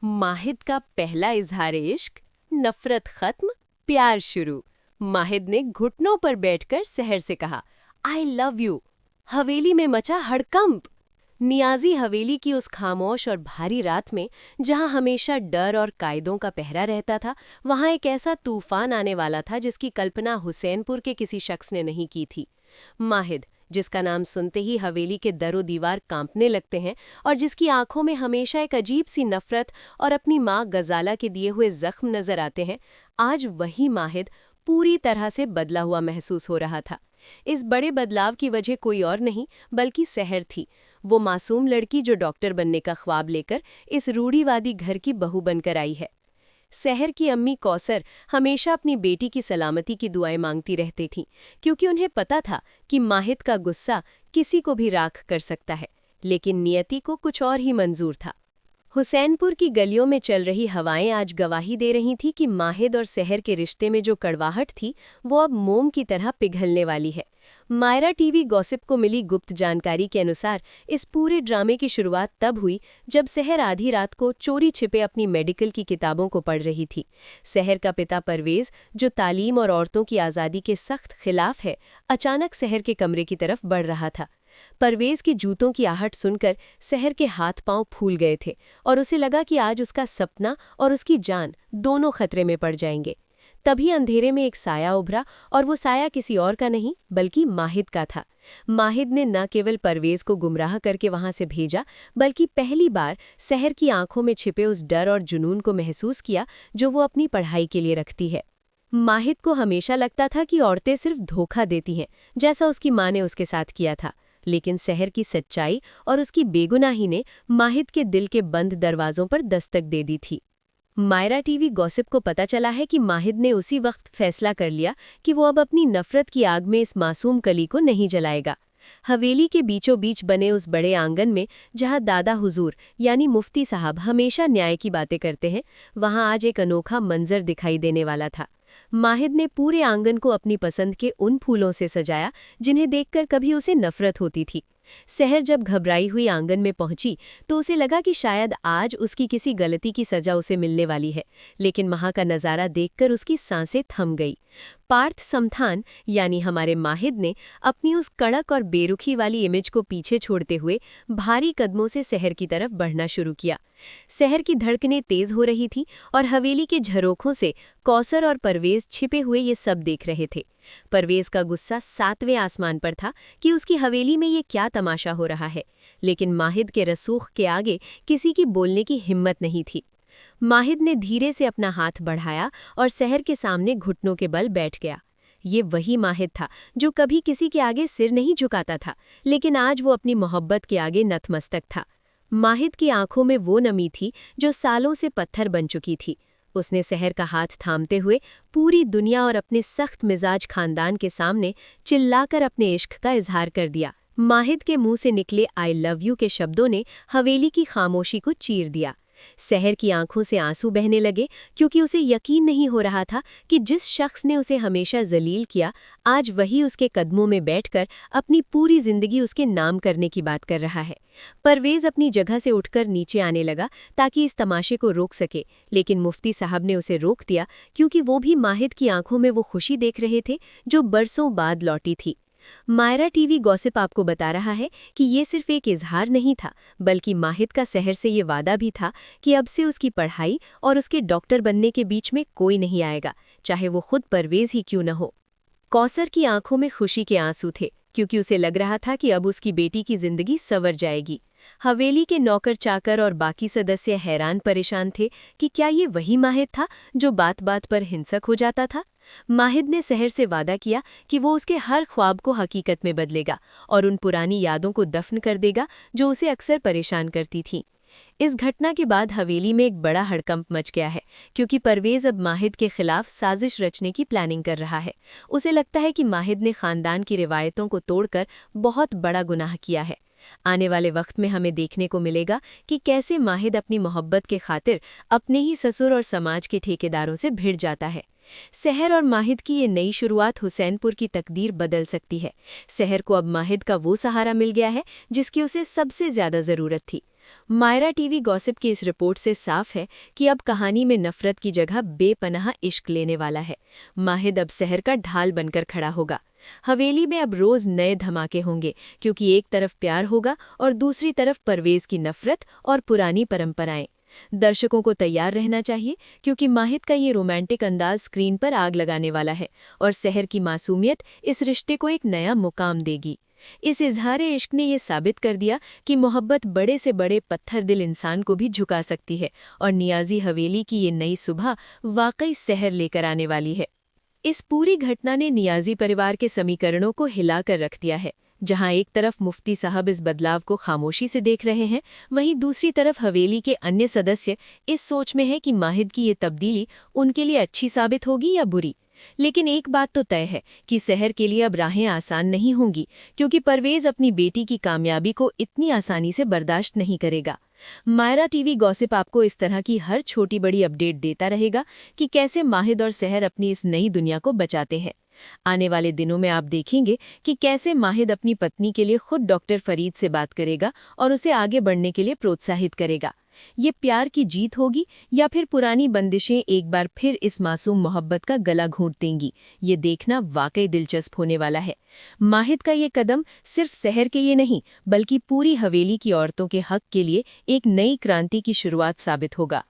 माहिद का पहला इजहार इश्क, नफरत खत्म, प्यार शुरू। माहिद ने घुटनों पर बैठकर सहर से कहा, आई लव यू। हवेली में मचा हड़कंप। नियाजी हवेली की उस खामोश और भारी रात में, जहां हमेशा डर और कायदों का पहरा रहता था, वहां एक ऐसा तूफान आने वाला था जिसकी कल्पना हुसैनपुर के किसी शख्स ने नहीं की थी। माहिद, जिसका नाम सुनते ही हवेली के दरो दीवार कांपने लगते हैं और जिसकी आंखों में हमेशा एक अजीब सी नफरत और अपनी माँ गजाला के दिए हुए जख्म नजर आते हैं, आज वही माहिद पूरी तरह से बदला हुआ महसूस हो रहा था। इस बड़े बदलाव की वजह कोई और नहीं बल्कि सहर थी, वो मासूम लड़की जो डॉक्टर बनने का ख्वाब लेकर इस रूढ़िवादी घर की बहू बनकर आई है। सहर की अम्मी कौसर हमेशा अपनी बेटी की सलामती की दुआएं मांगती रहती थीं, क्योंकि उन्हें पता था कि माहिद का गुस्सा किसी को भी राख कर सकता है, लेकिन नियति को कुछ और ही मंजूर था। हुसैनपुर की गलियों में चल रही हवाएं आज गवाही दे रही थी कि माहिद और सहर के रिश्ते में जो कड़वाहट थी, वो अब मोम की तरह पिघलने वाली है। मायरा टीवी गॉसिप को मिली गुप्त जानकारी के अनुसार इस पूरे ड्रामे की शुरुआत तब हुई जब सहर आधी रात को चोरी छिपे अपनी मेडिकल की किताबों को पढ़ रही थी। सहर का पिता परवेज, जो तालीम और औरतों की आज़ादी के सख्त खिलाफ है, अचानक सहर के कमरे की तरफ बढ़ रहा था। परवेज की जूतों की आहट सुनकर सहर के हाथ पांव फूल गए थे और उसे लगा कि आज उसका सपना और उसकी जान दोनों खतरे में पड़ जाएंगे। तभी अंधेरे में एक साया उभरा और वो साया किसी और का नहीं बल्कि माहिद का था। माहिद ने न केवल परवेज को गुमराह करके वहां से भेजा, बल्कि पहली बार सहर की आंखों में छिपे उस डर और जुनून को महसूस किया जो वो अपनी पढ़ाई के लिए रखती है। माहिद को हमेशा लगता था कि औरतें सिर्फ धोखा देती हैं, जैसा उसकी माँ ने उसके साथ किया था, लेकिन सहर की सच्चाई और उसकी बेगुनाही ने माहिद के दिल के बंद दरवाजों पर दस्तक दे दी थी। मायरा टीवी गॉसिप को पता चला है कि माहिद ने उसी वक्त फैसला कर लिया कि वो अब अपनी नफरत की आग में इस मासूम कली को नहीं जलाएगा। हवेली के बीचों बीच बने उस बड़े आंगन में, जहां दादा हुजूर यानी मुफ्ती साहब हमेशा न्याय की बातें करते हैं, वहां आज एक अनोखा मंजर दिखाई देने वाला था। माहिद ने पूरे आंगन को अपनी पसंद के उन फूलों से सजाया जिन्हें देखकर कभी उसे नफरत होती थी। सहर जब घबराई हुई आंगन में पहुंची तो उसे लगा कि शायद आज उसकी किसी गलती की सजा उसे मिलने वाली है, लेकिन वहां का नज़ारा देखकर उसकी सांसें थम गई। पार्थ समथान यानी हमारे माहिद ने अपनी उस कड़क और बेरुखी वाली इमेज को पीछे छोड़ते हुए भारी कदमों से सहर की तरफ बढ़ना शुरू किया। सहर की धड़कनें तेज हो रही थी और हवेली के झरोखों से कौसर और परवेज छिपे हुए ये सब देख रहे थे। परवेज का गुस्सा 7वें आसमान पर था कि उसकी हवेली में ये क्या तमाशा हो रहा है, लेकिन माहिद के रसूख के आगे किसी की बोलने की हिम्मत नहीं थी। माहिद ने धीरे से अपना हाथ बढ़ाया और सहर के सामने घुटनों के बल बैठ गया। ये वही माहिद था जो कभी किसी के आगे सिर नहीं झुकाता था, लेकिन आज वो अपनी मोहब्बत के आगे नतमस्तक था। माहिद की आंखों में वो नमी थी जो सालों से पत्थर बन चुकी थी। उसने सहर का हाथ थामते हुए पूरी दुनिया और अपने सख्त मिजाज खानदान के सामने चिल्लाकर अपने इश्क का इजहार कर दिया। माहिद के मुंह से निकले आई लव यू के शब्दों ने हवेली की खामोशी को चीर दिया। सहर की आंखों से आंसू बहने लगे, क्योंकि उसे यकीन नहीं हो रहा था कि जिस शख्स ने उसे हमेशा जलील किया, आज वही उसके कदमों में बैठकर अपनी पूरी जिंदगी उसके नाम करने की बात कर रहा है। परवेज अपनी जगह से उठकर नीचे आने लगा ताकि इस तमाशे को रोक सके, लेकिन मुफ्ती साहब ने उसे रोक दिया, क्योंकि वो भी माहिद की आंखों में वो खुशी देख रहे थे जो बरसों बाद लौटी थी। मायरा टीवी गॉसिप आपको बता रहा है कि ये सिर्फ एक इजहार नहीं था, बल्कि माहिद का सहर से ये वादा भी था कि अब से उसकी पढ़ाई और उसके डॉक्टर बनने के बीच में कोई नहीं आएगा, चाहे वो खुद परवेज ही क्यों न हो। कौसर की आंखों में खुशी के आंसू थे, क्योंकि उसे लग रहा था कि अब उसकी बेटी की जिंदगी संवर जाएगी। हवेली के नौकर चाकर और बाकी सदस्य हैरान परेशान थे कि क्या ये वही माहिद था जो बात बात पर हिंसक हो जाता था। माहिद ने सहर से वादा किया कि वो उसके हर ख्वाब को हकीकत में बदलेगा और उन पुरानी यादों को दफन कर देगा जो उसे अक्सर परेशान करती थीं। इस घटना के बाद हवेली में एक बड़ा हड़कंप मच गया है, क्योंकि परवेज अब माहिद के खिलाफ साजिश रचने की प्लानिंग कर रहा है। उसे लगता है कि माहिद ने खानदान की रिवायतों को तोड़कर बहुत बड़ा गुनाह किया है। आने वाले वक्त में हमें देखने को मिलेगा कि कैसे माहिद अपनी मोहब्बत के खातिर अपने ही ससुर और समाज के ठेकेदारों से भिड़ जाता है। सहर और माहिद की ये नई शुरुआत हुसैनपुर की तकदीर बदल सकती है। सहर को अब माहिद का वो सहारा मिल गया है जिसकी उसे सबसे ज्यादा जरूरत थी। मायरा टीवी गॉसिप की इस रिपोर्ट से साफ है कि अब कहानी में नफरत की जगह बेपनाह इश्क लेने वाला है। माहिद अब शहर का ढाल बनकर खड़ा होगा। हवेली में अब रोज नए धमाके होंगे, क्योंकि एक तरफ प्यार होगा और दूसरी तरफ परवेज की नफरत और पुरानी परंपराएं। दर्शकों को तैयार रहना चाहिए, क्योंकि माहिद का ये रोमांटिक अंदाज स्क्रीन पर आग लगाने वाला है और शहर की मासूमियत इस रिश्ते को एक नया मुकाम देगी। इस इजहारे इश्क ने ये साबित कर दिया कि मोहब्बत बड़े से बड़े पत्थर दिल इंसान को भी झुका सकती है और नियाजी हवेली की ये नई सुबह वाकई सहर लेकर आने वाली है। इस पूरी घटना ने नियाजी परिवार के समीकरणों को हिलाकर रख दिया है। जहां एक तरफ मुफ्ती साहब इस बदलाव को खामोशी से देख रहे हैं, वहीं दूसरी तरफ हवेली के अन्य सदस्य इस सोच में है कि माहिद की ये तब्दीली उनके लिए अच्छी साबित होगी या बुरी। लेकिन एक बात तो तय है कि शहर के लिए अब राहें आसान नहीं होंगी, क्योंकि परवेज अपनी बेटी की कामयाबी को इतनी आसानी से बर्दाश्त नहीं करेगा। मायरा टीवी गॉसिप आपको इस तरह की हर छोटी बड़ी अपडेट देता रहेगा कि कैसे माहिद और शहर अपनी इस नई दुनिया को बचाते हैं। आने वाले दिनों में आप देखेंगे कि कैसे माहिद अपनी पत्नी के लिए खुद डॉक्टर फरीद से बात करेगा और उसे आगे बढ़ने के लिए प्रोत्साहित करेगा। ये प्यार की जीत होगी या फिर पुरानी बंदिशें एक बार फिर इस मासूम मोहब्बत का गला घोंट देंगी, ये देखना वाकई दिलचस्प होने वाला है। माहिद का ये कदम सिर्फ शहर के लिए नहीं, बल्कि पूरी हवेली की औरतों के हक के लिए एक नई क्रांति की शुरुआत साबित होगा।